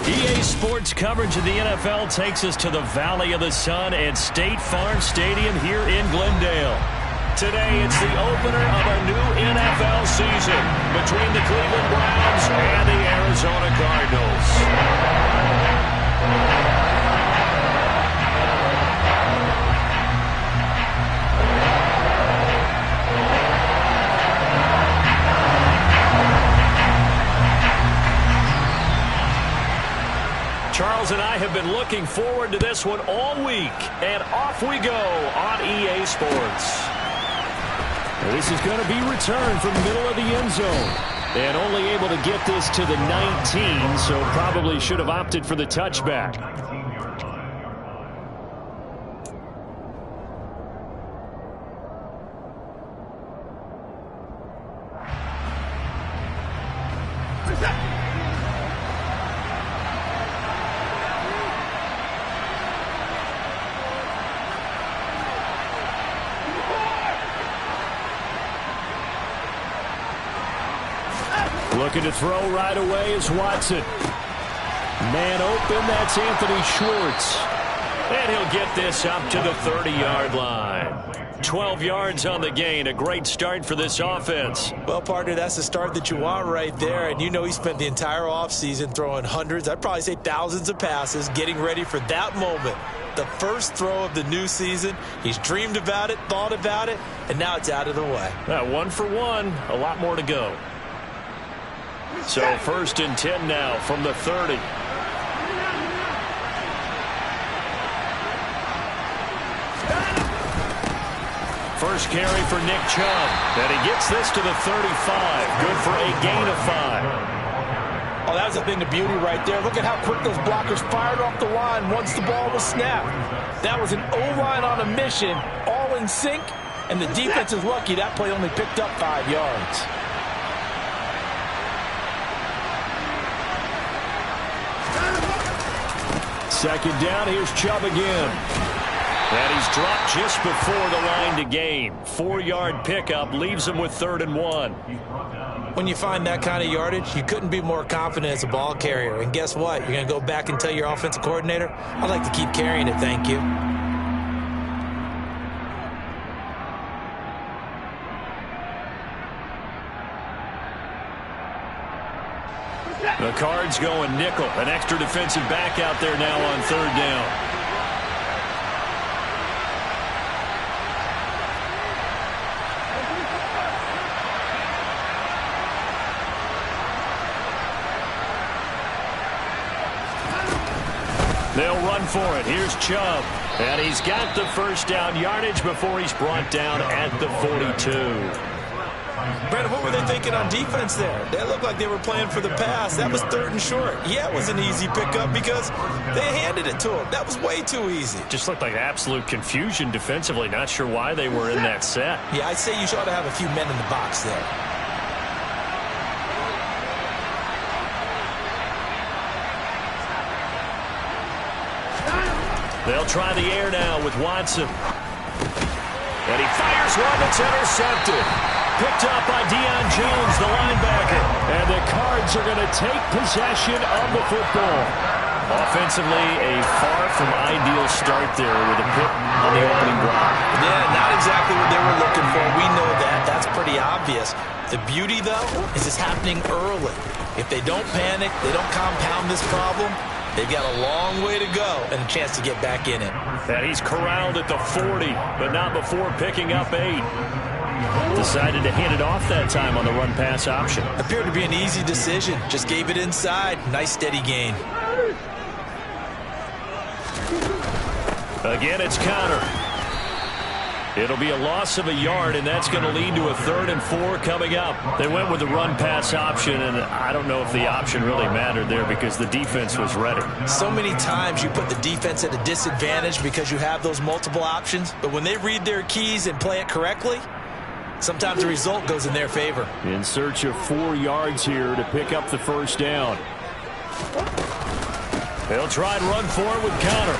EA Sports coverage of the NFL takes us to the Valley of the Sun at State Farm Stadium here in Glendale. Today, it's the opener of a new NFL season between the Cleveland Browns and the Arizona Cardinals. Charles and I have been looking forward to this one all week, and off we go on EA Sports. This is going to be returned from the middle of the end zone, and only able to get this to the 19, so probably should have opted for the touchback. Looking to throw right away is Watson. Man open, that's Anthony Schwartz. And he'll get this up to the 30-yard line. 12 yards on the gain, a great start for this offense. Well, partner, that's the start that you want right there. And you know he spent the entire offseason throwing hundreds, I'd probably say thousands of passes, getting ready for that moment. The first throw of the new season. He's dreamed about it, thought about it, and now it's out of the way. 1 for 1, a lot more to go. So 1st and 10 now from the 30. First carry for Nick Chubb. And he gets this to the 35. Good for a gain of 5. Oh, that was a thing of beauty right there. Look at how quick those blockers fired off the line once the ball was snapped. That was an O-line on a mission, all in sync, and the defense is lucky that play only picked up 5 yards. Second down, here's Chubb again. And he's dropped just before the line to gain. 4-yard pickup leaves him with 3rd and 1. When you find that kind of yardage, you couldn't be more confident as a ball carrier. And guess what? You're going to go back and tell your offensive coordinator, I'd like to keep carrying it, thank you. The Cards going nickel. An extra defensive back out there now on 3rd down. They'll run for it. Here's Chubb. And he's got the first down yardage before he's brought down at the 42. Brandon, what were they thinking on defense there? They looked like they were playing for the pass. That was 3rd and short. Yeah, it was an easy pickup because they handed it to him. That was way too easy. Just looked like absolute confusion defensively. Not sure why they were in that set. Yeah, I'd say you ought to have a few men in the box there. They'll try the air now with Watson. And he fires one that's intercepted. Picked up by Deion Jones, the linebacker. And the Cards are going to take possession of the football. Offensively, a far from ideal start there with a pick on the opening drive. Yeah, not exactly what they were looking for. We know that. That's pretty obvious. The beauty, though, is it's happening early. If they don't panic, they don't compound this problem, they've got a long way to go and a chance to get back in it. And he's corralled at the 40, but not before picking up 8. Decided to hand it off that time on the run-pass option. Appeared to be an easy decision. Just gave it inside. Nice steady gain. Again, it's Connor. It'll be a loss of a yard, and that's going to lead to a 3rd and 4 coming up. They went with the run-pass option, and I don't know if the option really mattered there because the defense was ready. So many times you put the defense at a disadvantage because you have those multiple options, but when they read their keys and play it correctly, sometimes the result goes in their favor. In search of 4 yards here to pick up the first down. He'll try and run for it with Connor.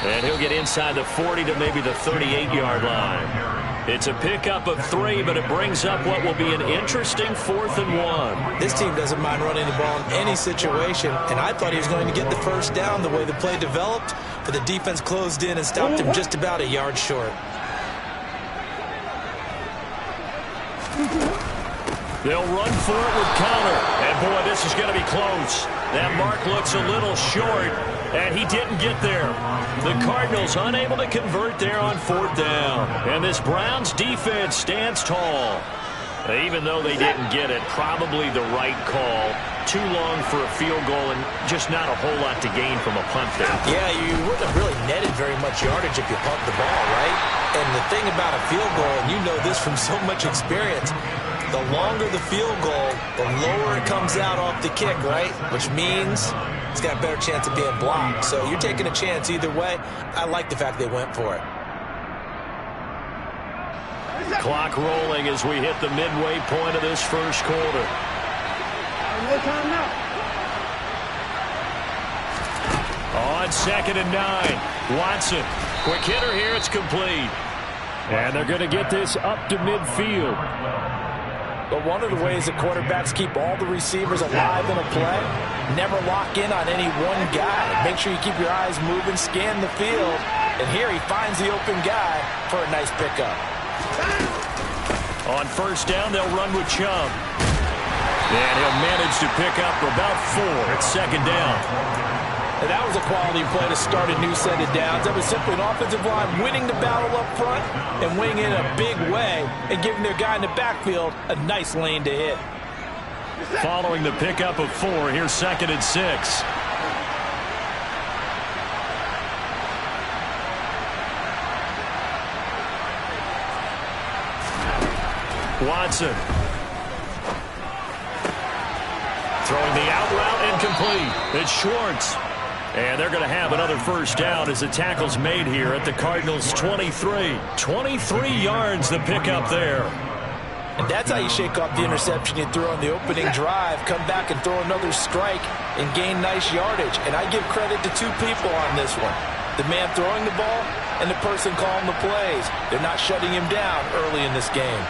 And he'll get inside the 40 to maybe the 38-yard line. It's a pickup of 3, but it brings up what will be an interesting 4th and 1. This team doesn't mind running the ball in any situation, and I thought he was going to get the first down the way the play developed, but the defense closed in and stopped him just about a yard short. They'll run for it with Connor. And, boy, this is going to be close. That mark looks a little short, and he didn't get there. The Cardinals unable to convert there on 4th down. And this Browns defense stands tall. Even though they didn't get it, probably the right call. Too long for a field goal and just not a whole lot to gain from a punt there. Yeah, you wouldn't have really netted very much yardage if you pumped the ball, right? And the thing about a field goal, and you know this from so much experience, the longer the field goal, the lower it comes out off the kick, right? Which means it's got a better chance of being blocked. So you're taking a chance either way. I like the fact they went for it. Clock rolling as we hit the midway point of this first quarter. On 2nd and 9, Watson. Quick hitter here, it's complete. And they're going to get this up to midfield. But one of the ways that quarterbacks keep all the receivers alive in a play, never lock in on any one guy. Make sure you keep your eyes moving, scan the field. And here he finds the open guy for a nice pickup. On 1st down, they'll run with Chubb. And he'll manage to pick up about 4 at 2nd down. And that was a quality play to start a new set of downs. That was simply an offensive line winning the battle up front and winning in a big way and giving their guy in the backfield a nice lane to hit. Following the pickup of 4, here's 2nd and 6. Watson. Throwing the out route incomplete. It's Schwartz. And they're going to have another 1st down as the tackle's made here at the Cardinals' 23. 23 yards the pickup there. And that's how you shake off the interception you threw on the opening drive, come back and throw another strike and gain nice yardage. And I give credit to 2 people on this one. The man throwing the ball and the person calling the plays. They're not shutting him down early in this game.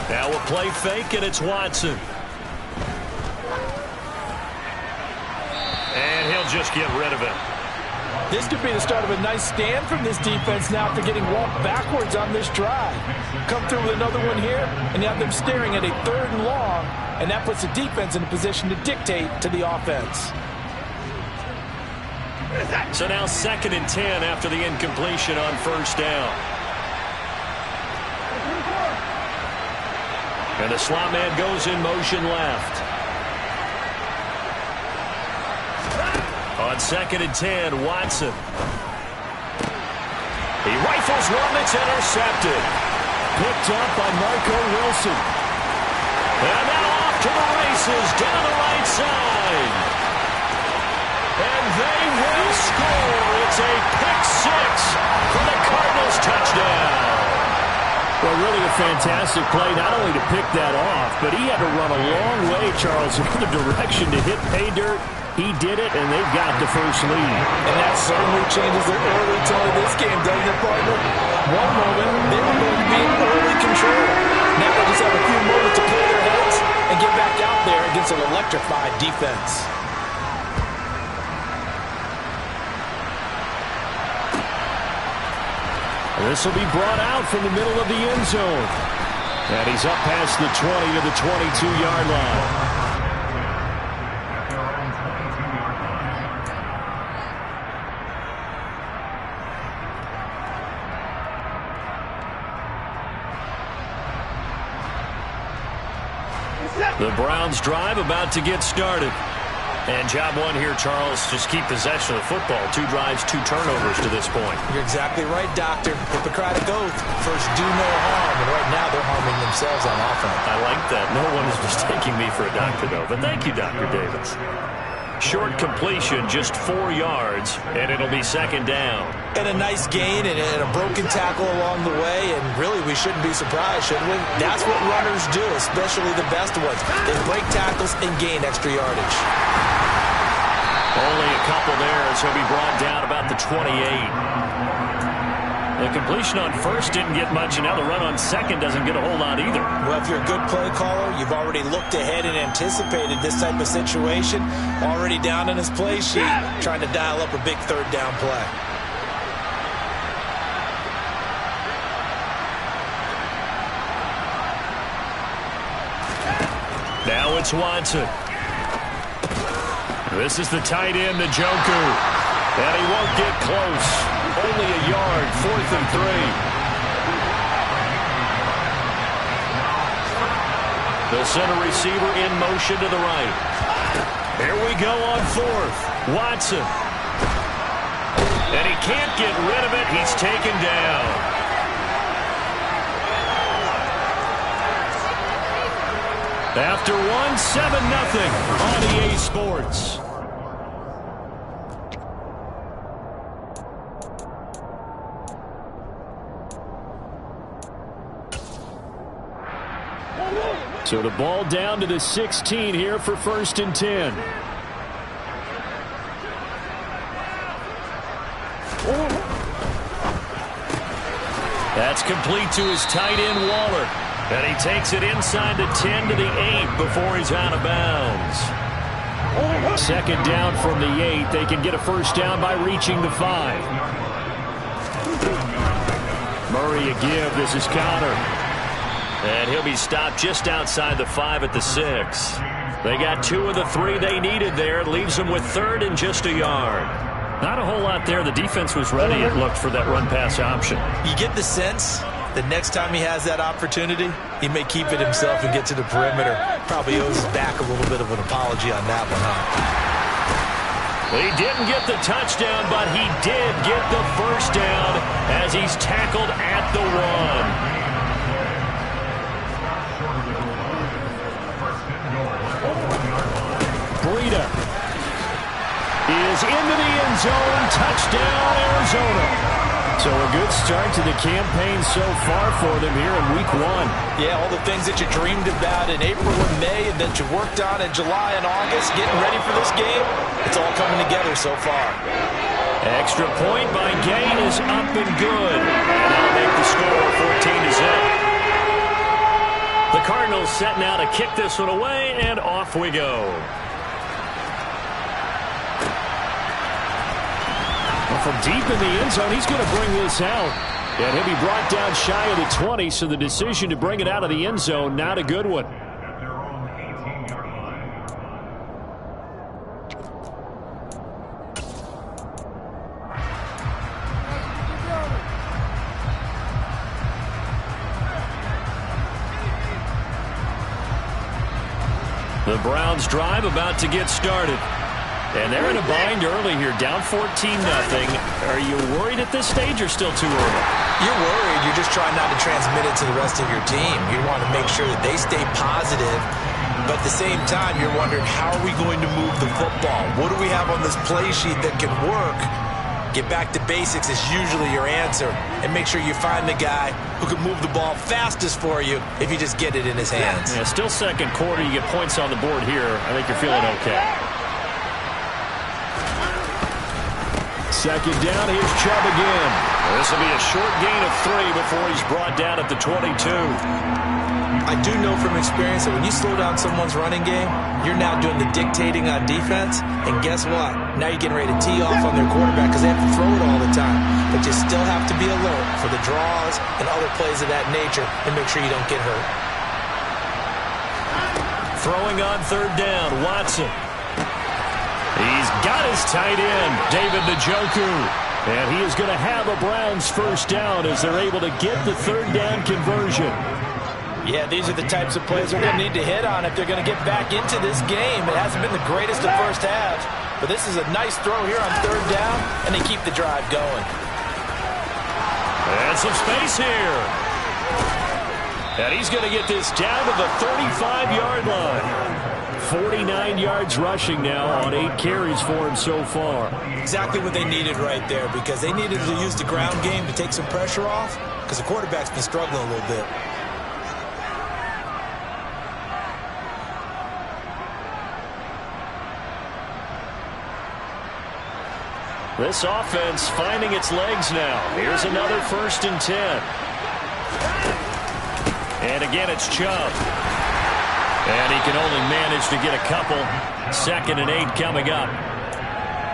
Now we'll play fake, and it's Watson. And he'll just get rid of it. This could be the start of a nice stand from this defense now after getting walked backwards on this drive. Come through with another one here, and you have them staring at a 3rd and long, and that puts the defense in a position to dictate to the offense. So now 2nd and 10 after the incompletion on 1st down. And the slot man goes in motion left. On 2nd and 10, Watson. He rifles one that's intercepted. Picked up by Marco Wilson. And now off to the races down the right side. And they will score. It's a pick 6 for the Cardinals touchdown. Well, really a fantastic play, not only to pick that off, but he had to run a long way, Charles, in the direction to hit pay dirt. He did it, and they've got the first lead. And that certainly changes their early tone of this game, doesn't it, partner? One moment, they were going to be in early control. Now they just have a few moments to clear their heads and get back out there against an electrified defense. This will be brought out from the middle of the end zone. And he's up past the 20 to the 22-yard line. The Browns drive about to get started. And job one here, Charles, just keep possession of the football. 2 drives, 2 turnovers to this point. You're exactly right, Doctor. Hippocratic oath. First, do no harm. And right now, they're harming themselves on offense. I like that. No one is mistaking me for a doctor, though. But thank you, Dr. Davis. Short completion, just 4 yards, and it'll be second down. And a nice gain and a broken tackle along the way, and really we shouldn't be surprised, should we? That's what runners do, especially the best ones. They break tackles and gain extra yardage. Only a couple there as he'll be brought down about the 28. The completion on first didn't get much, and now the run on second doesn't get a whole lot either. Well, if you're a good play caller, you've already looked ahead and anticipated this type of situation. Already down in his play sheet, trying to dial up a big third down play. Now it's Watson. This is the tight end, Njoku. And he won't get close. Only a yard, 4th and 3. The center receiver in motion to the right. Here we go on 4th. Watson. And he can't get rid of it. He's taken down. After 1, 7-0 on EA Sports. So the ball down to the 16 here for 1st and 10. That's complete to his tight end, Waller. And he takes it inside the 10 to the 8 before he's out of bounds. Second down from the 8. They can get a first down by reaching the 5. Murray a give. This is Connor. And he'll be stopped just outside the 5 at the 6. They got 2 of the 3 they needed there. It leaves them with 3rd and just a yard. Not a whole lot there. The defense was ready, it looked, for that run-pass option. You get the sense that next time he has that opportunity, he may keep it himself and get to the perimeter. Probably owes his back a little bit of an apology on that one, huh? He didn't get the touchdown, but he did get the first down as he's tackled at the 1. Breida is into the end zone. Touchdown, Arizona. So a good start to the campaign so far for them here in week 1. Yeah, all the things that you dreamed about in April and May and that you worked on in July and August, getting ready for this game, it's all coming together so far. Extra point by Gain is up and good. And that'll make the score 14-0. The Cardinals set now to kick this one away, and off we go. From deep in the end zone, he's going to bring this out. And he'll be brought down shy of the 20, so the decision to bring it out of the end zone, not a good one. The Browns drive about to get started. And they're in a bind early here, down 14-0. Are you worried at this stage or still too early? You're worried. You're just trying not to transmit it to the rest of your team. You want to make sure that they stay positive. But at the same time, you're wondering, how are we going to move the football? What do we have on this play sheet that can work? Get back to basics is usually your answer. And make sure you find the guy who can move the ball fastest for you if you just get it in his hands. Yeah, still second quarter. You get points on the board here. I think you're feeling okay. Second down, here's Chubb again. This will be a short gain of 3 before he's brought down at the 22. I do know from experience that when you slow down someone's running game, you're now doing the dictating on defense. And guess what? Now you're getting ready to tee off on their quarterback because they have to throw it all the time. But you still have to be alert for the draws and other plays of that nature and make sure you don't get hurt. Throwing on third down, Watson. He's got his tight end, David Njoku. And he is going to have a Browns first down as they're able to get the third down conversion. Yeah, these are the types of plays they're going to need to hit on if they're going to get back into this game. It hasn't been the greatest of first halves, but this is a nice throw here on third down, and they keep the drive going. And some space here. And he's going to get this down to the 35-yard line. 49 yards rushing now on 8 carries for him so far. Exactly what they needed right there, because they needed to use the ground game to take some pressure off, because the quarterback's been struggling a little bit. This offense finding its legs now. Here's another 1st and 10. And again, it's Chubb. And he can only manage to get a couple. 2nd and 8 coming up.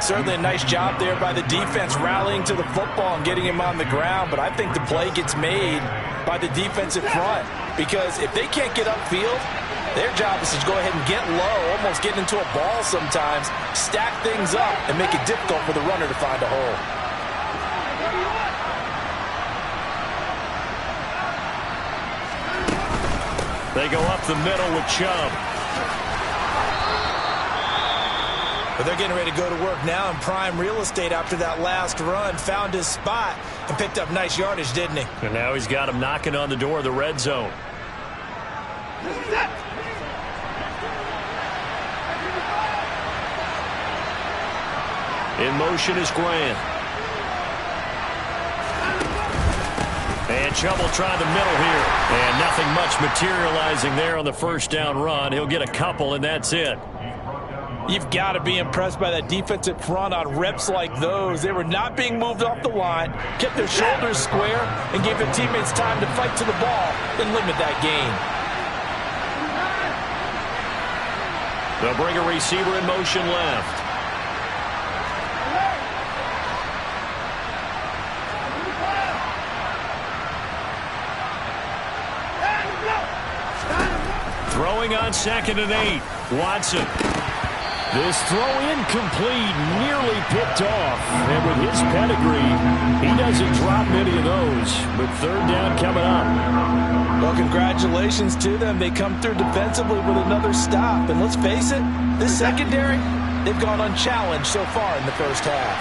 Certainly a nice job there by the defense rallying to the football and getting him on the ground. But I think the play gets made by the defensive front. Because if they can't get upfield, their job is to go ahead and get low, almost get into a ball sometimes, stack things up, and make it difficult for the runner to find a hole. They go up the middle with Chubb. But they're getting ready to go to work now in prime real estate after that last run. Found his spot and picked up nice yardage, didn't he? And now he's got him knocking on the door of the red zone. In motion is Grant. And Chubb will try the middle here. And nothing much materializing there on the 1st down run. He'll get a couple, and that's it. You've got to be impressed by that defensive front on reps like those. They were not being moved off the line, kept their shoulders square, and gave their teammates time to fight to the ball and limit that gain. They'll bring a receiver in motion left. Throwing on 2nd and 8. Watson. This throw incomplete, nearly picked off. And with his pedigree, he doesn't drop many of those. But 3rd down coming up. Well, congratulations to them. They come through defensively with another stop. And let's face it, this secondary, they've gone unchallenged so far in the 1st half.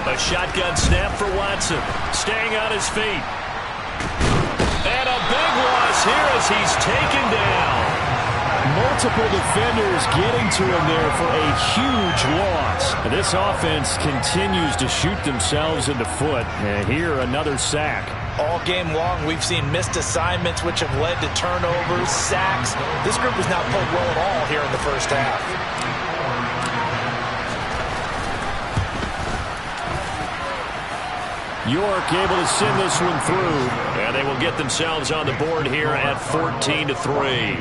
A shotgun snap for Watson. Staying on his feet. And a big loss here as he's taken down. Multiple defenders getting to him there for a huge loss. And this offense continues to shoot themselves in the foot. And here, another sack. All game long, we've seen missed assignments, which have led to turnovers, sacks. This group has not played well at all here in the 1st half. York able to send this one through. And they will get themselves on the board here at 14-3.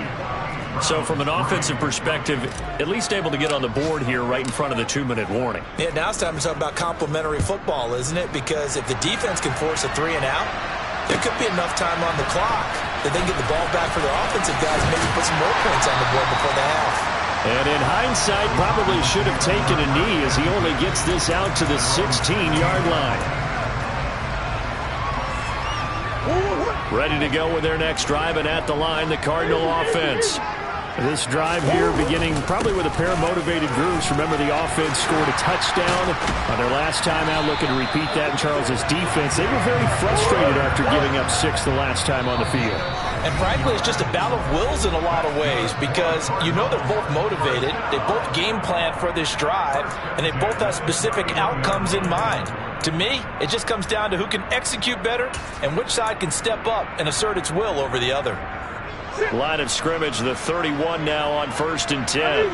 So from an offensive perspective, at least able to get on the board here right in front of the 2-minute warning. Yeah, now it's time to talk about complementary football, isn't it? Because if the defense can force a 3 and out, there could be enough time on the clock that they can get the ball back for their offensive guys and maybe put some more points on the board before the half. And in hindsight, probably should have taken a knee as he only gets this out to the 16-yard line. Ready to go with their next drive, and at the line, the Cardinal offense. This drive here beginning probably with a pair of motivated groups. Remember, the offense scored a touchdown on their last time out, looking to repeat that in Charles's defense. They were very frustrated after giving up 6 the last time on the field. And frankly, it's just a battle of wills in a lot of ways, because you know they're both motivated, they both game plan for this drive, and they both have specific outcomes in mind. To me, it just comes down to who can execute better and which side can step up and assert its will over the other. Line of scrimmage, the 31 now on 1st and 10.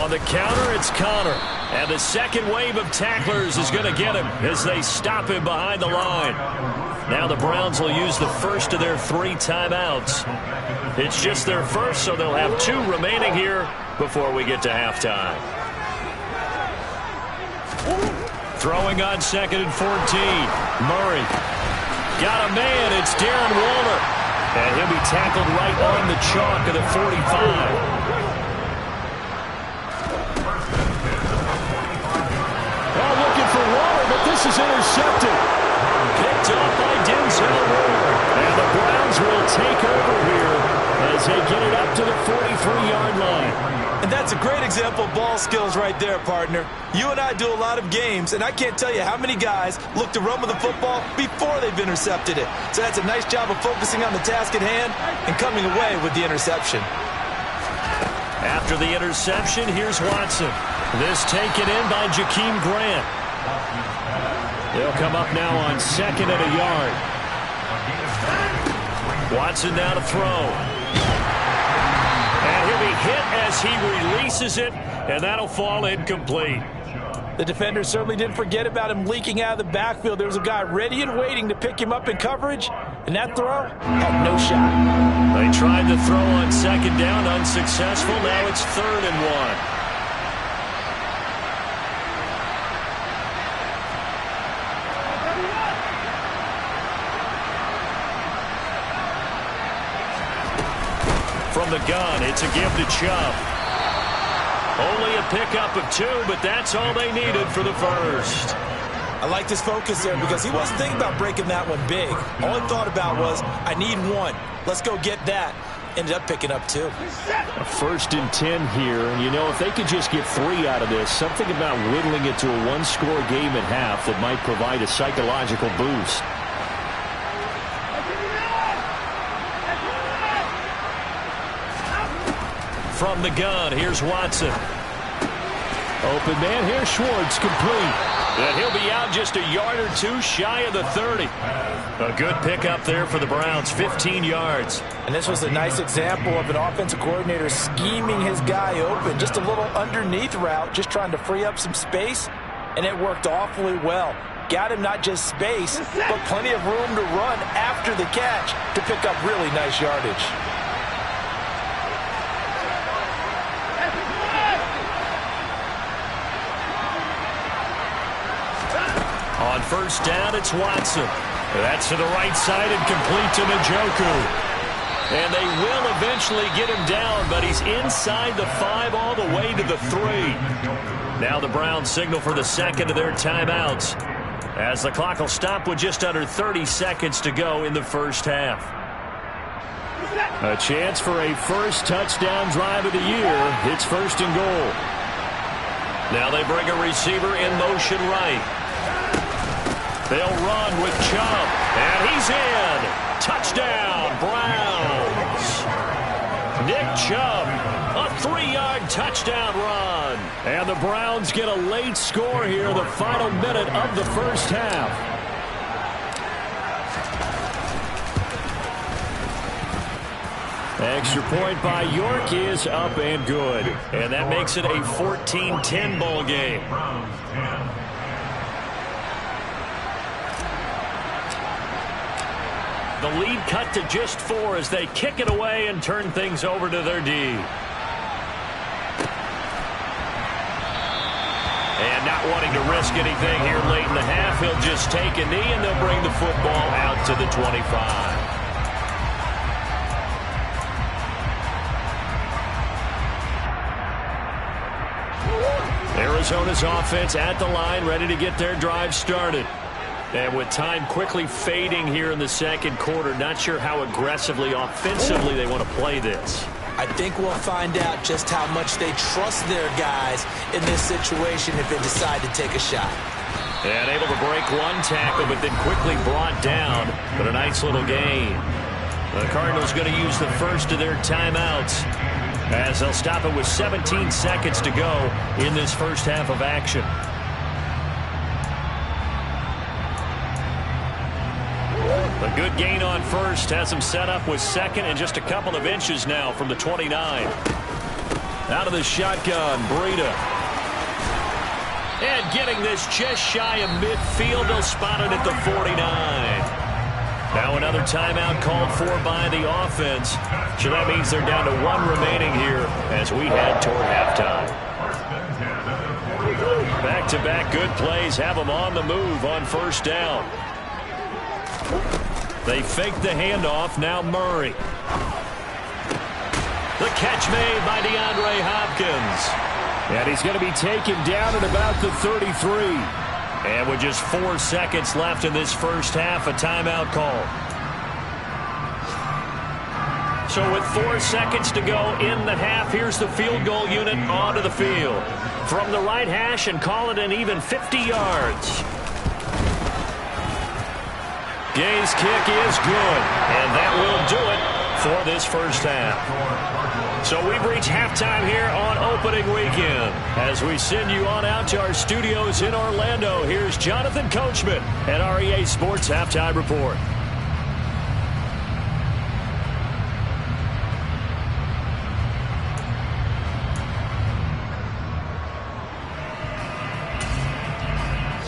On the counter, it's Connor. And the second wave of tacklers is going to get him as they stop him behind the line. Now the Browns will use the first of their 3 timeouts. It's just their first, so they'll have 2 remaining here before we get to halftime. Throwing on 2nd and 14. Murray. Got a man. It's Darren Waller. And he'll be tackled right on the chalk of the 45. This is intercepted. Picked up by Llroe. And the Browns will take over here as they get it up to the 43-yard line. And that's a great example of ball skills right there, partner. You and I do a lot of games, and I can't tell you how many guys look to run with the football before they've intercepted it. So that's a nice job of focusing on the task at hand and coming away with the interception. After the interception, here's Watson. This taken in by Jakeem Grant. They'll come up now on 2nd and a yard. Watson now to throw. And he'll be hit as he releases it, and that'll fall incomplete. The defender certainly didn't forget about him leaking out of the backfield. There was a guy ready and waiting to pick him up in coverage, and that throw had no shot. They tried the throw on 2nd down, unsuccessful. Now it's 3rd and 1. From the gun, it's a give to Chubb. Only a pickup of 2, but that's all they needed for the first. I like this focus there because he wasn't thinking about breaking that one big. All he thought about was, I need 1. Let's go get that. Ended up picking up 2. A 1st and 10 here. You know, if they could just get 3 out of this, something about whittling it to a 1-score game at half that might provide a psychological boost. From the gun, here's Watson. Open man, here's Schwartz, complete. And he'll be out just a yard or 2 shy of the 30. A good pickup there for the Browns, 15 yards. And this was a nice example of an offensive coordinator scheming his guy open. Just a little underneath route, just trying to free up some space, and it worked awfully well. Got him not just space, but plenty of room to run after the catch to pick up really nice yardage. On 1st down, it's Watson. That's to the right side and complete to Njoku. And they will eventually get him down, but he's inside the 5 all the way to the 3. Now the Browns signal for the 2nd of their timeouts, as the clock will stop with just under 30 seconds to go in the first half. A chance for a first touchdown drive of the year. It's 1st and goal. Now they bring a receiver in motion right. They'll run with Chubb, and he's in. Touchdown, Browns. Nick Chubb, a 3-yard touchdown run. And the Browns get a late score here, the final minute of the first half. Extra point by York is up and good. And that makes it a 14-10 ball game. The lead cut to just 4 as they kick it away and turn things over to their D. And not wanting to risk anything here late in the half, he'll just take a knee and they'll bring the football out to the 25. Arizona's offense at the line, ready to get their drive started. And with time quickly fading here in the 2nd quarter, not sure how aggressively, offensively they want to play this. I think we'll find out just how much they trust their guys in this situation if they decide to take a shot. And able to break 1 tackle, but then quickly brought down. But a nice little gain. The Cardinals going to use the first of their timeouts, as they'll stop it with 17 seconds to go in this first half of action. A good gain on 1st has him set up with 2nd and just a couple of inches now from the 29. Out of the shotgun, Breida. And getting this just shy of midfield, they'll spot it at the 49. Now another timeout called for by the offense. So that means they're down to 1 remaining here as we head toward halftime. Back-to-back good plays have them on the move on 1st down. They fake the handoff. Now Murray. The catch made by DeAndre Hopkins. And he's going to be taken down at about the 33. And with just 4 seconds left in this first half, a timeout call. So with 4 seconds to go in the half, here's the field goal unit onto the field. From the right hash and call it an even 50 yards. Gay's kick is good, and that will do it for this first half. So we've reached halftime here on opening weekend. As we send you on out to our studios in Orlando, here's Jonathan Coachman at REA Sports Halftime Report.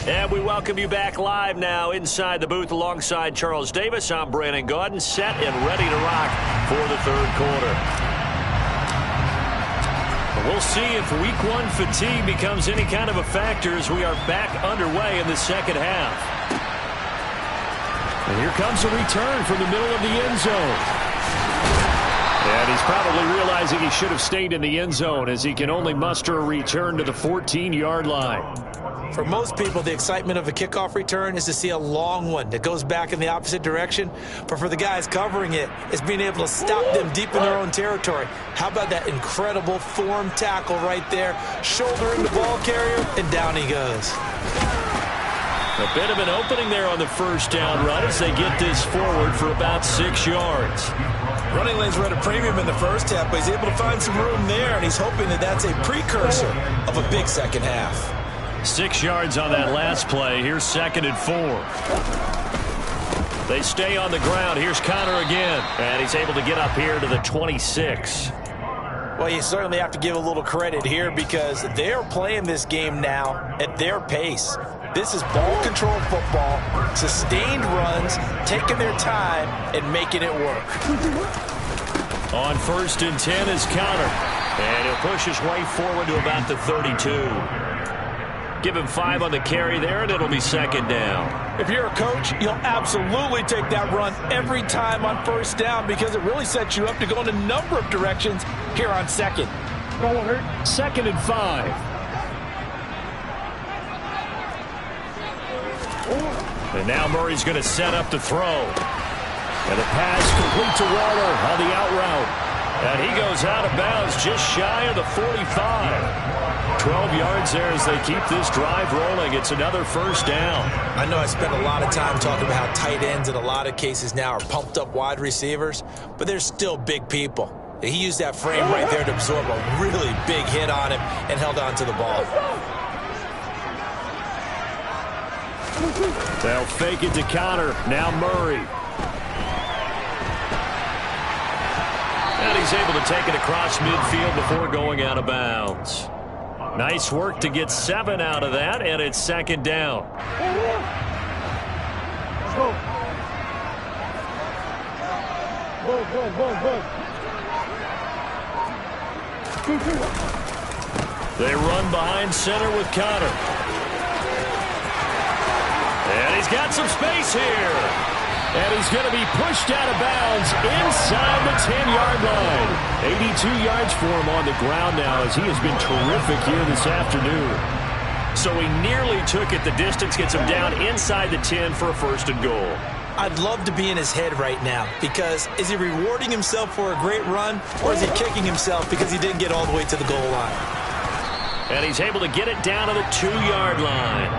And we welcome you back live now inside the booth alongside Charles Davis. I'm Brandon Gaudin, set and ready to rock for the third quarter. We'll see if week 1 fatigue becomes any kind of a factor as we are back underway in the second half. And here comes a return from the middle of the end zone. And he's probably realizing he should have stayed in the end zone as he can only muster a return to the 14-yard line. For most people, the excitement of a kickoff return is to see a long one that goes back in the opposite direction. But for the guys covering it, it's being able to stop them deep in their own territory. How about that incredible form tackle right there? Shouldering the ball carrier, and down he goes. A bit of an opening there on the first down run as they get this forward for about 6 yards. Running lanes were at a premium in the first half, but he's able to find some room there, and he's hoping that that's a precursor of a big second half. 6 yards on that last play. Here's 2nd and 4. They stay on the ground. Here's Connor again. And he's able to get up here to the 26. Well, you certainly have to give a little credit here because they're playing this game now at their pace. This is ball control football, sustained runs, taking their time and making it work. On 1st and 10 is Connor. And he'll push his way forward to about the 32. Give him 5 on the carry there, and it'll be 2nd down. If you're a coach, you'll absolutely take that run every time on 1st down because it really sets you up to go in a number of directions here on 2nd. 2nd and 5. And now Murray's going to set up the throw. And the pass complete to Llroe on the out route. And he goes out of bounds just shy of the 45. 12 yards there as they keep this drive rolling. It's another 1st down. I know I spent a lot of time talking about how tight ends in a lot of cases now are pumped up wide receivers, but they're still big people. He used that frame right there to absorb a really big hit on him and held on to the ball. They'll fake it to Connor. Now Murray. And he's able to take it across midfield before going out of bounds. Nice work to get 7 out of that, and it's 2nd down. They run behind center with Connor. And he's got some space here. And he's going to be pushed out of bounds inside the 10-yard line. 82 yards for him on the ground now as he has been terrific here this afternoon. So he nearly took it the distance, gets him down inside the 10 for a 1st and goal. I'd love to be in his head right now because is he rewarding himself for a great run or is he kicking himself because he didn't get all the way to the goal line? And he's able to get it down to the 2-yard line.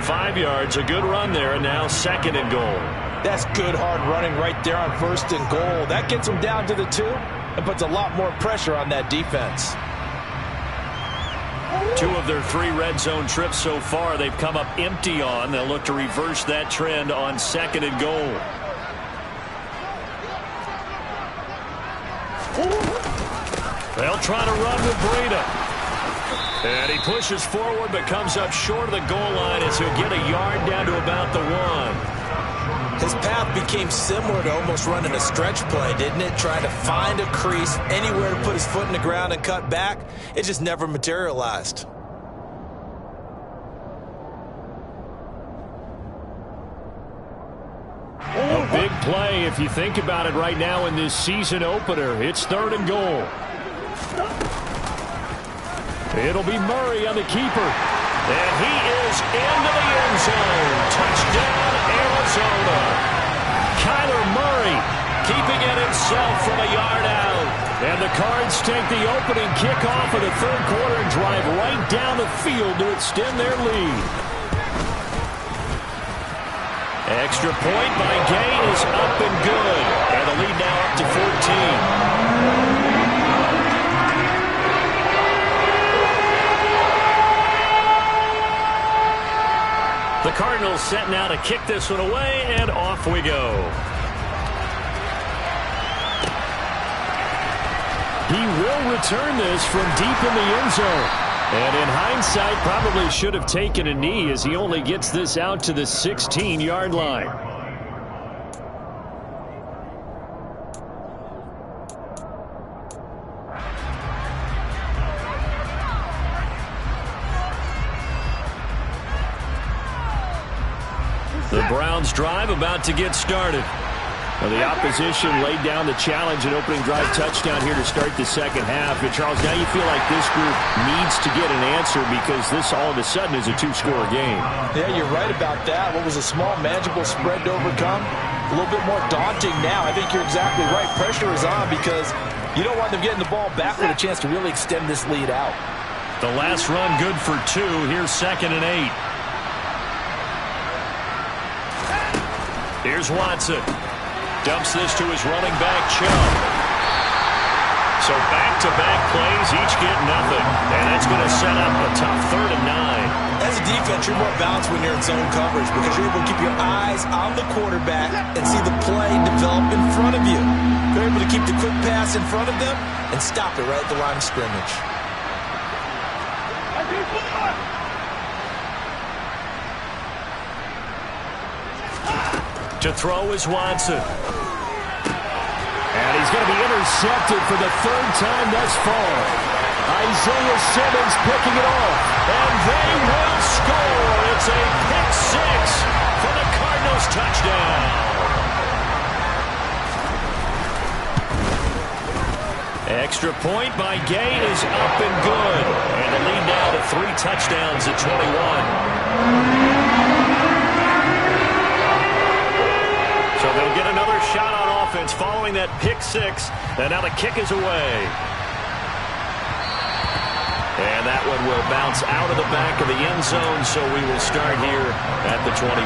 5 yards, a good run there, and now 2nd and goal. That's good hard running right there on 1st and goal. That gets him down to the 2 and puts a lot more pressure on that defense. 2 of their 3 red zone trips so far they've come up empty on. They'll look to reverse that trend on 2nd and goal. They'll try to run with Breida. And he pushes forward but comes up short of the goal line as he'll get a yard down to about the 1. His path became similar to almost running a stretch play, didn't it? Trying to find a crease, anywhere to put his foot in the ground and cut back. It just never materialized. A big play if you think about it right now in this season opener. It's 3rd and goal. It'll be Murray on the keeper. And he is into the end zone. Touchdown, Arizona. Kyler Murray keeping it in himself from a yard out. And the Cards take the opening kickoff of the third quarter and drive right down the field to extend their lead. Extra point by Gay is up and good. And the lead now up to 14. The Cardinals set now to kick this one away, and off we go. He will return this from deep in the end zone. And in hindsight, probably should have taken a knee as he only gets this out to the 16-yard line. The Browns drive about to get started. Well, the opposition laid down the challenge and opening drive touchdown here to start the second half. And Charles, now you feel like this group needs to get an answer because this all of a sudden is a two-score game. Yeah, you're right about that. What was a small, manageable spread to overcome, a little bit more daunting now. I think you're exactly right. Pressure is on because you don't want them getting the ball back with a chance to really extend this lead out. The last run good for 2. Here's 2nd and 8. Here's Watson. Dumps this to his running back, Chubb. So back-to-back plays, each get nothing. And that's going to set up a tough 3rd and 9. As a defense, you're more balanced when you're in zone coverage because you're able to keep your eyes on the quarterback and see the play develop in front of you. You're able to keep the quick pass in front of them and stop it right at the line of scrimmage. To throw is Watson. And he's going to be intercepted for the 3rd time thus far. Isaiah Simmons picking it off. And they will score. It's a pick 6 for the Cardinals touchdown. Extra point by Gay is up and good. And the lead now to 3 touchdowns at 21. So they'll get another shot on offense following that pick 6. And now the kick is away. And that one will bounce out of the back of the end zone, so we will start here at the 25.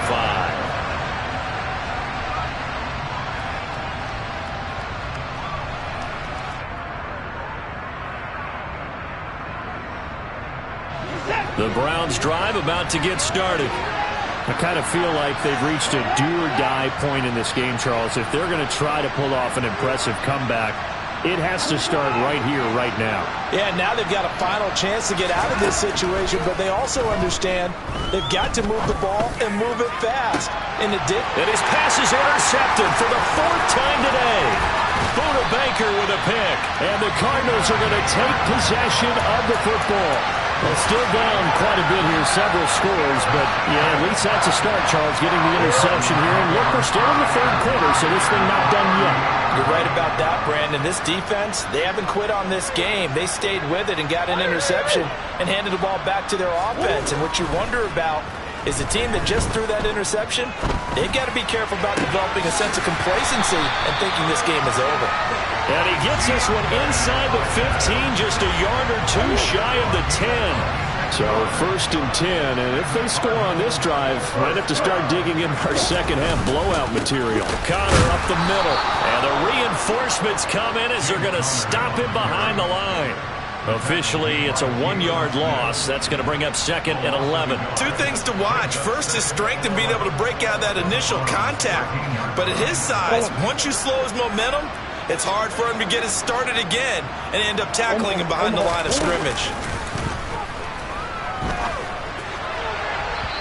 The Browns drive about to get started. I kind of feel like they've reached a do-or-die point in this game, Charles. If they're going to try to pull off an impressive comeback, it has to start right here, right now. Yeah, now they've got a final chance to get out of this situation, but they also understand they've got to move the ball and move it fast. And his pass is intercepted for the 4th time today. Buda Baker with a pick. And the Cardinals are going to take possession of the football. Well, still down quite a bit here, several scores, but yeah, at least that's a start, Charles, getting the interception here. And look, we're still in the 3rd quarter, so this thing not done yet. You're right about that, Brandon. This defense, they haven't quit on this game. They stayed with it and got an interception and handed the ball back to their offense. And what you wonder about is the team that just threw that interception, they've got to be careful about developing a sense of complacency and thinking this game is over. And he gets this one inside the 15, just a yard or 2 shy of the 10. So 1st and 10, and if they score on this drive, might have to start digging in our second half blowout material. Connor up the middle, and the reinforcements come in as they're going to stop him behind the line. Officially, it's a 1-yard loss. That's going to bring up 2nd and 11. 2 things to watch. First is strength and being able to break out that initial contact. But at his size, once you slow his momentum, it's hard for him to get it started again and end up tackling him behind the line of scrimmage.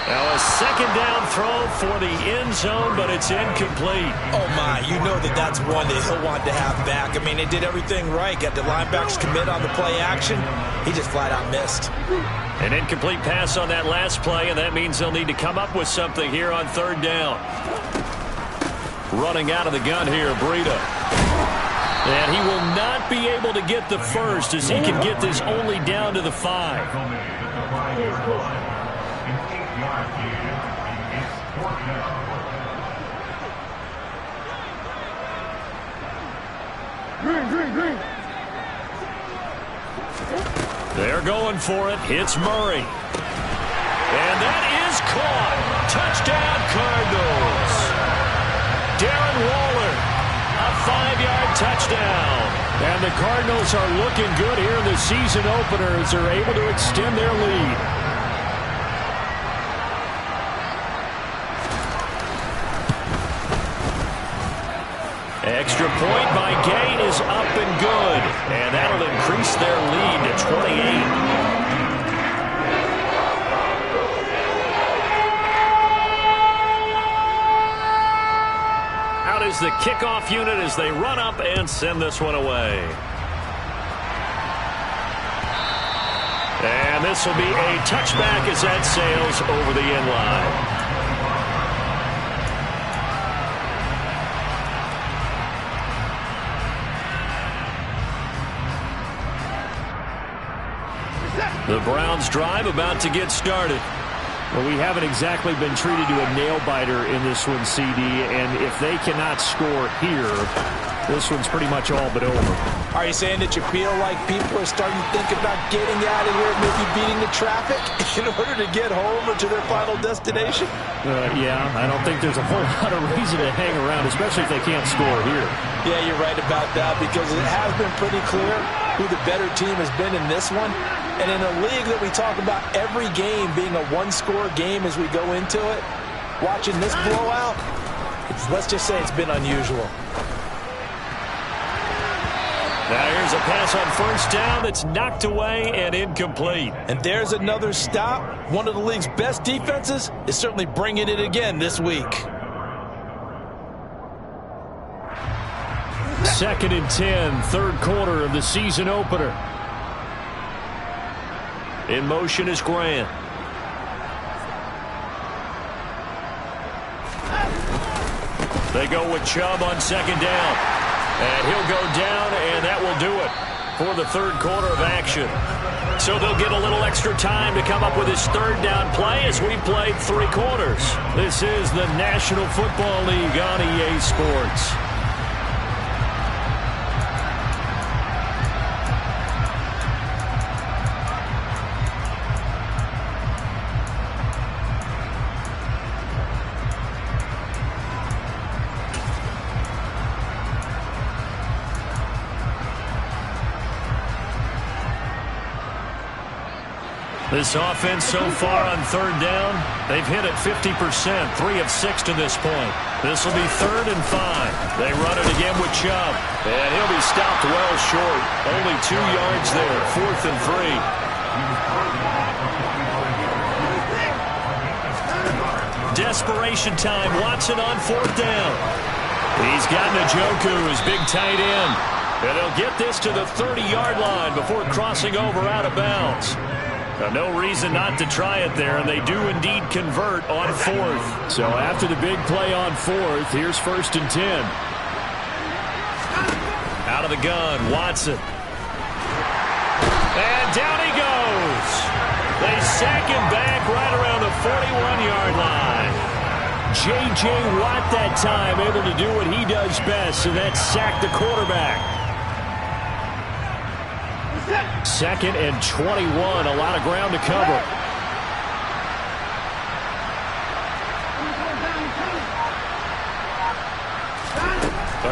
Now a 2nd down throw for the end zone, but it's incomplete. Oh, my. You know that's one that he'll want to have back. I mean, they did everything right. Got the linebackers commit on the play action. He just flat out missed. An incomplete pass on that last play, and that means they'll need to come up with something here on 3rd down. Running out of the gun here, Breida. And he will not be able to get the first as he can get this only down to the 5. They're going for it. Hits Murray. And that is caught. Touchdown, Cardinals. Darren Waller, a 5-yard touchdown. And the Cardinals are looking good here in the season opener as they're able to extend their lead. Extra point by Gain is up and good. And that'll increase their lead to 28. Is the kickoff unit as they run up and send this one away. And this will be a touchback as that sails over the end line. The Browns drive about to get started. Well, we haven't exactly been treated to a nail-biter in this one, CD, and if they cannot score here, this one's pretty much all but over. Are you saying that you feel like people are starting to think about getting out of here, maybe beating the traffic in order to get home or to their final destination? Yeah, I don't think there's a whole lot of reason to hang around, especially if they can't score here. Yeah, you're right about that because it has been pretty clear who the better team has been in this one. And in a league that we talk about every game being a one-score game as we go into it, watching this blowout, let's just say it's been unusual. Now here's a pass on first down that's knocked away and incomplete. And there's another stop. One of the league's best defenses is certainly bringing it again this week. 2nd and 10, third quarter of the season opener. In motion is Grant. They go with Chubb on 2nd down. And he'll go down, and that will do it for the third quarter of action. So they'll get a little extra time to come up with his third down play as we played 3 quarters. This is the National Football League on EA Sports. This offense so far on 3rd down, they've hit it 50%, 3 of 6 to this point. This will be 3rd and 5. They run it again with Chubb, and he'll be stopped well short. Only 2 yards there, 4th and 3. Desperation time, Watson on 4th down. He's got Njoku, his big tight end. And they'll get this to the 30-yard line before crossing over out of bounds. No reason not to try it there, and they do indeed convert on 4th. So after the big play on 4th, here's 1st and 10. Out of the gun, Watson. And down he goes. They sack him back right around the 41-yard line. J.J. Watt that time able to do what he does best, and that's sack the quarterback. 2nd and 21, a lot of ground to cover.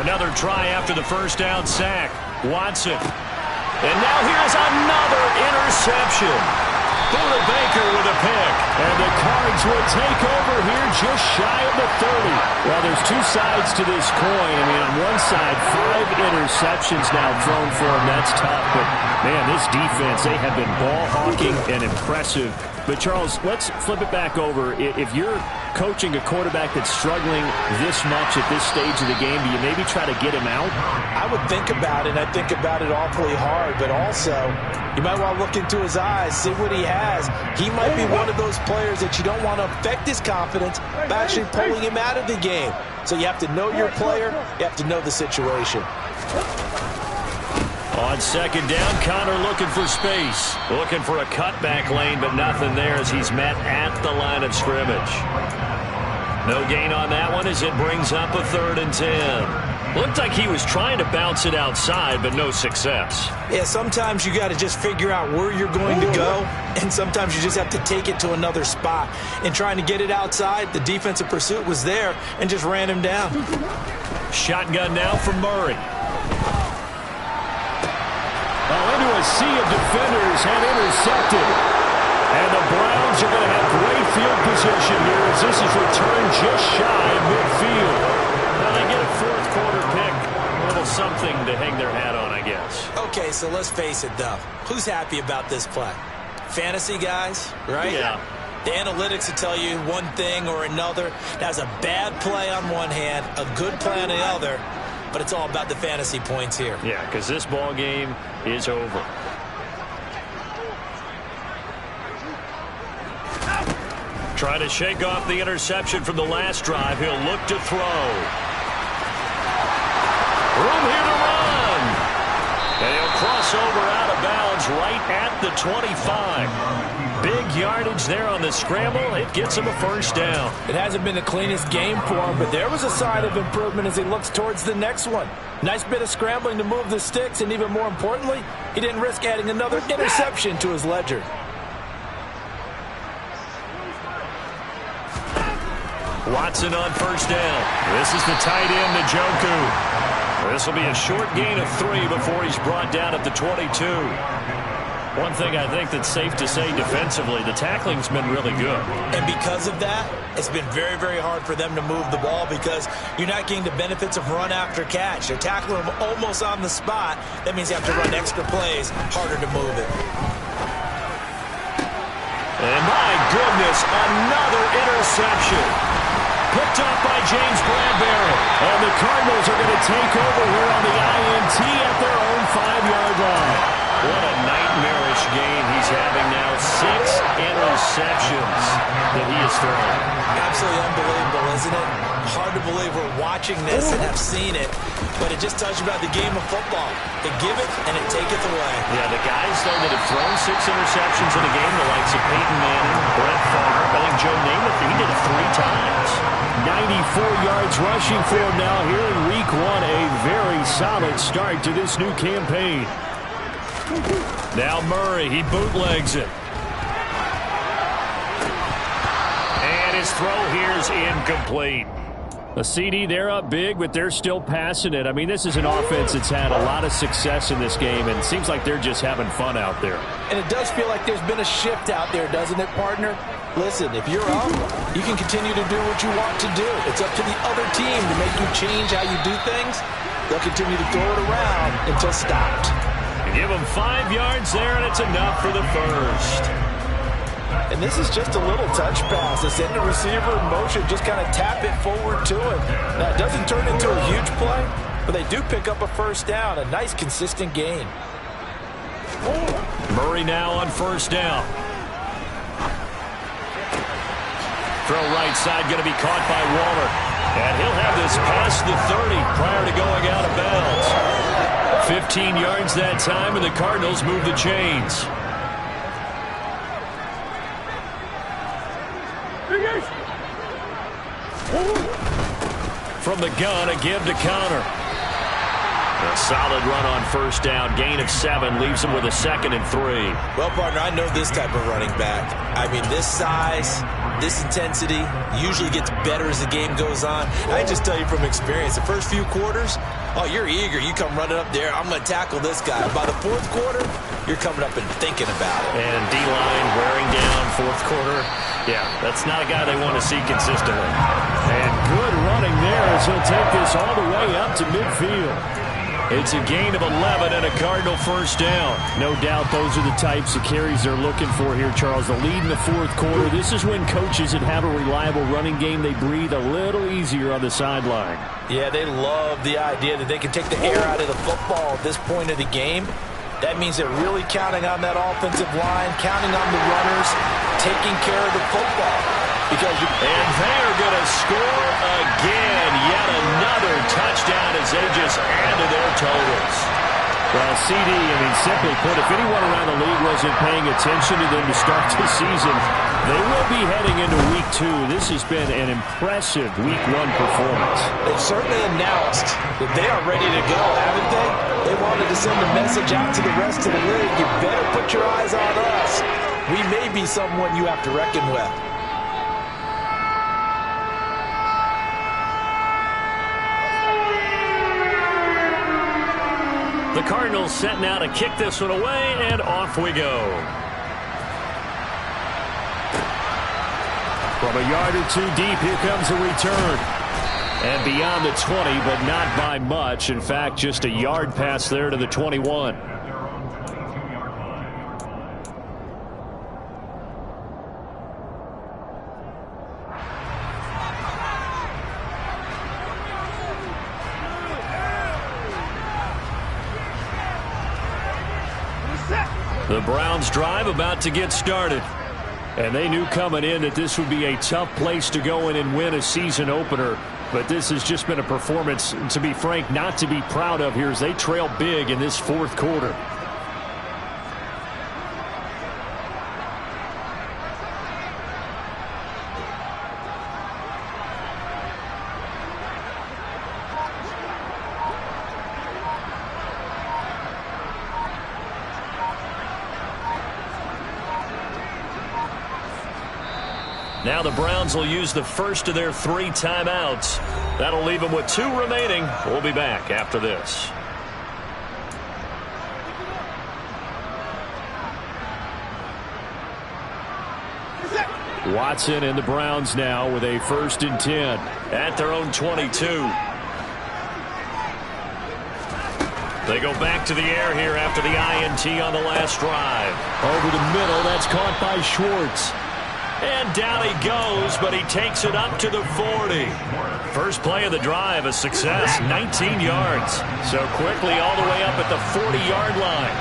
Another try after the first down sack. Watson. And now here's another interception. Buda Baker with a pick. And the Cards will take over here just shy of the 30. Well, there's 2 sides to this coin. I mean, on one side, 5 interceptions now thrown for him. That's tough. But, man, this defense, they have been ball hawking and impressive. But, Charles, let's flip it back over. If you're coaching a quarterback that's struggling this much at this stage of the game, do you maybe try to get him out? I would think about it, and I think about it awfully hard. But also, you might want to look into his eyes, see what he has. He might be one of those players that you don't want to affect his confidence by actually pulling him out of the game. So you have to know your player. You have to know the situation. On 2nd down, Connor looking for space. Looking for a cutback lane, but nothing there as he's met at the line of scrimmage. No gain on that one as it brings up a 3rd and 10. Looked like he was trying to bounce it outside, but no success. Yeah, sometimes you got to just figure out where you're going to go, and sometimes you just have to take it to another spot. And trying to get it outside, the defensive pursuit was there and just ran him down. Shotgun now from Murray. Into a sea of defenders and intercepted. And the Browns are going to have great field position here as this is returned just shy of midfield. Well, they get a fourth quarter pick. A little something to hang their hat on, I guess. Okay, so let's face it, though. Who's happy about this play? Fantasy guys, right? Yeah. The analytics will tell you one thing or another. That's a bad play on one hand, a good play on the other, but it's all about the fantasy points here. Yeah, because this ball game is over. Trying to shake off the interception from the last drive. He'll look to throw. Room here to run. And he'll cross over out of bounds right at the 25. Big yardage there on the scramble. It gets him a first down. It hasn't been the cleanest game for him, but there was a sign of improvement as he looks towards the next one. Nice bit of scrambling to move the sticks, and even more importantly, he didn't risk adding another interception to his ledger. Watson on first down. This is the tight end, Njoku. This will be a short gain of 3 before he's brought down at the 22. One thing I think that's safe to say defensively, the tackling's been really good. And because of that, it's been very, very hard for them to move the ball because you're not getting the benefits of run after catch. They're tackling him almost on the spot. That means you have to run extra plays, harder to move it. And my goodness, another interception. Picked up by James Bradbury. And the Cardinals are going to take over here on the INT at their own 5-yard line. What a nightmarish game he's having now. 6 interceptions that he has thrown. Absolutely unbelievable, isn't it? Hard to believe we're watching this and have seen it, but it just tells you about the game of football. They give it and it taketh away. Yeah, the guys, though, that have thrown 6 interceptions in a game, the likes of Peyton Manning, Brett Favre, I think Joe Namath, he did it 3 times. 94 yards rushing for him now here in week 1. A very solid start to this new campaign. Now Murray, he bootlegs it. And his throw here is incomplete. A CD, they're up big, but they're still passing it. I mean, this is an offense that's had a lot of success in this game, and it seems like they're just having fun out there. And it does feel like there's been a shift out there, doesn't it, partner? Listen, if you're up, you can continue to do what you want to do. It's up to the other team to make you change how you do things. They'll continue to throw it around until stopped. Give him 5 yards there, and it's enough for the first. And this is just a little touch pass. They send the receiver in motion, just kind of tap it forward to him. Now, it doesn't turn into a huge play, but they do pick up a first down, a nice, consistent gain. Murray now on first down. Throw right side, going to be caught by Waller. And he'll have this past the 30 prior to going out of bounds. 15 yards that time, and the Cardinals move the chains. From the gun, a give to Connor. A solid run on first down. Gain of 7 leaves him with a 2nd and 3. Well, partner, I know this type of running back. I mean, this size, this intensity usually gets better as the game goes on. I just tell you from experience, the first few quarters, oh, you're eager. You come running up there. I'm going to tackle this guy. By the 4th quarter, you're coming up and thinking about it. And D-line wearing down 4th quarter. Yeah, that's not a guy they want to see consistently. And good running there as he'll take this all the way up to midfield. It's a gain of 11 and a Cardinal first down. No doubt those are the types of carries they're looking for here, Charles. The lead in the 4th quarter. This is when coaches that have a reliable running game, they breathe a little easier on the sideline. Yeah, they love the idea that they can take the air out of the football at this point of the game. That means they're really counting on that offensive line, counting on the runners, taking care of the football. And they're going to score again. Yet another touchdown as they just add to their totals. Well, CD, I mean, simply put, if anyone around the league wasn't paying attention to them to start the season, they will be heading into week week 2. This has been an impressive week 1 performance. They've certainly announced that they are ready to go, haven't they? They wanted to send a message out to the rest of the league. You better put your eyes on us. We may be someone you have to reckon with. The Cardinals set now to kick this one away, and off we go. From a yard or 2 deep, here comes a return. And beyond the 20, but not by much. In fact, just a yard pass there to the 21. The Browns drive about to get started. And they knew coming in that this would be a tough place to go in and win a season opener. But this has just been a performance, to be frank, not to be proud of here as they trail big in this 4th quarter. Now the Browns will use the first of their 3 timeouts. That'll leave them with 2 remaining. We'll be back after this. Watson and the Browns now with a 1st and 10. At their own 22. They go back to the air here after the INT on the last drive. Over the middle, that's caught by Schwartz. And down he goes, but he takes it up to the 40. First play of the drive, a success, 19 yards. So quickly all the way up at the 40-yard line.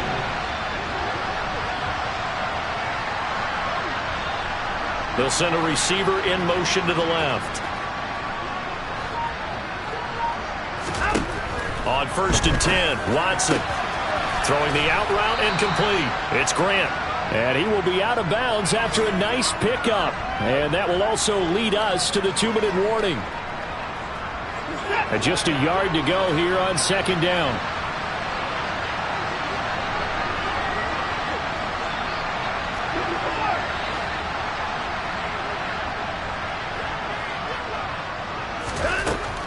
They'll send a receiver in motion to the left. On 1st and 10, Watson throwing the out route incomplete. It's Grant. And he will be out of bounds after a nice pickup. And that will also lead us to the 2-minute warning. And just a yard to go here on 2nd down.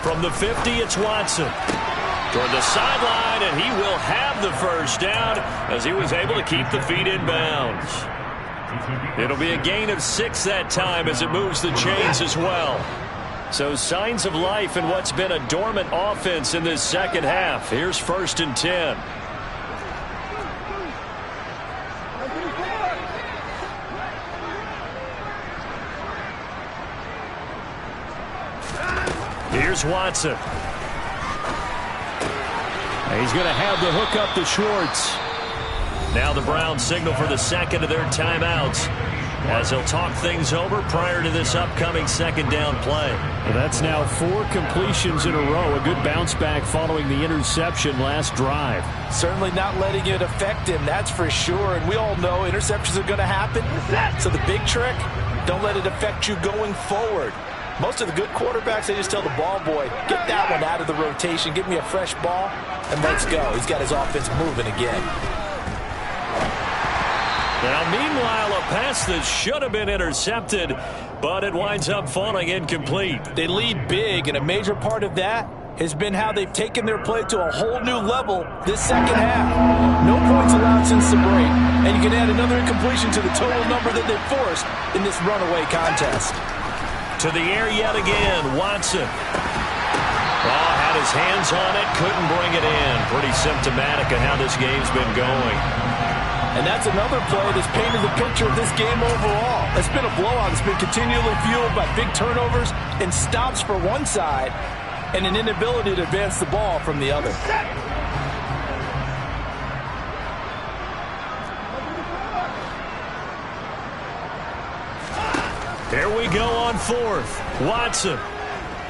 From the 50, it's Watson. Toward the sideline, and he will have the first down as he was able to keep the feet in bounds. It'll be a gain of 6 that time as it moves the chains as well. So signs of life in what's been a dormant offense in this 2nd half. Here's 1st and 10. Here's Watson. He's going to have the hook up to Schwartz. Now the Browns signal for the 2nd of their timeouts as they'll talk things over prior to this upcoming 2nd down play. Well, that's now 4 completions in a row. A good bounce back following the interception last drive. Certainly not letting it affect him, that's for sure. And we all know interceptions are going to happen. So the big trick, don't let it affect you going forward. Most of the good quarterbacks, they just tell the ball boy, get that one out of the rotation, give me a fresh ball, and let's go. He's got his offense moving again. Now, meanwhile, a pass that should have been intercepted, but it winds up falling incomplete. They lead big, and a major part of that has been how they've taken their play to a whole new level this 2nd half. No points allowed since the break, and you can add another incompletion to the total number that they've forced in this runaway contest. To the air yet again, Watson. Oh, had his hands on it, couldn't bring it in. Pretty symptomatic of how this game's been going. And that's another play that's painted the picture of this game overall. It's been a blowout. It's been continually fueled by big turnovers and stops for one side and an inability to advance the ball from the other. Here we go on 4th. Watson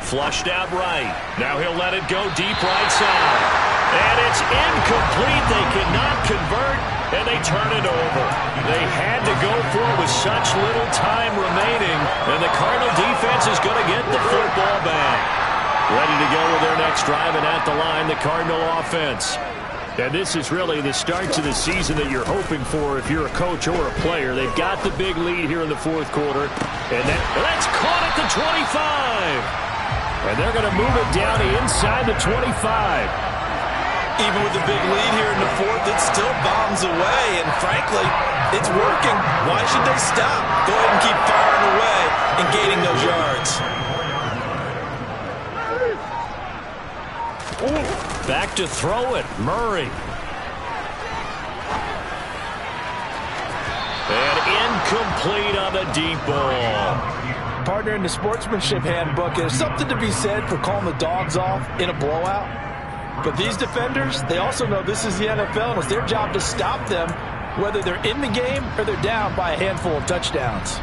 flushed out right. Now he'll let it go deep right side. And it's incomplete. They cannot convert, and they turn it over. They had to go for it with such little time remaining, and the Cardinal defense is going to get the football back. Ready to go with their next drive, and at the line, the Cardinal offense. And this is really the start to the season that you're hoping for if you're a coach or a player. They've got the big lead here in the fourth quarter, and that's caught at the 25. And they're going to move it down inside the 25. Even with the big lead here in the fourth, it still bombs away, and frankly, it's working. Why should they stop? Go ahead and keep firing away and gaining those yards. Back to throw it, Murray. And incomplete on the deep ball. Partner, in the sportsmanship handbook, there's something to be said for calling the dogs off in a blowout. But these defenders, they also know this is the NFL, and it's their job to stop them, whether they're in the game or they're down by a handful of touchdowns.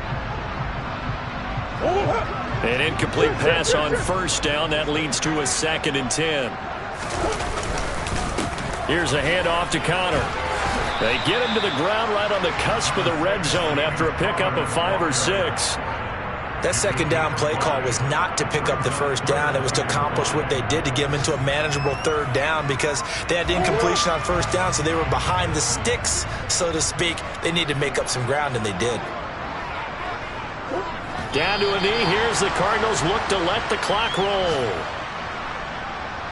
An incomplete pass on first down. That leads to a 2nd and 10. Here's a handoff to Connor. They get him to the ground right on the cusp of the red zone after a pickup of 5 or 6. That second down play call was not to pick up the first down. It was to accomplish what they did to get them into a manageable third down because they had the incompletion on first down, so they were behind the sticks, so to speak. They needed to make up some ground, and they did. Down to a knee. Here's the Cardinals look to let the clock roll.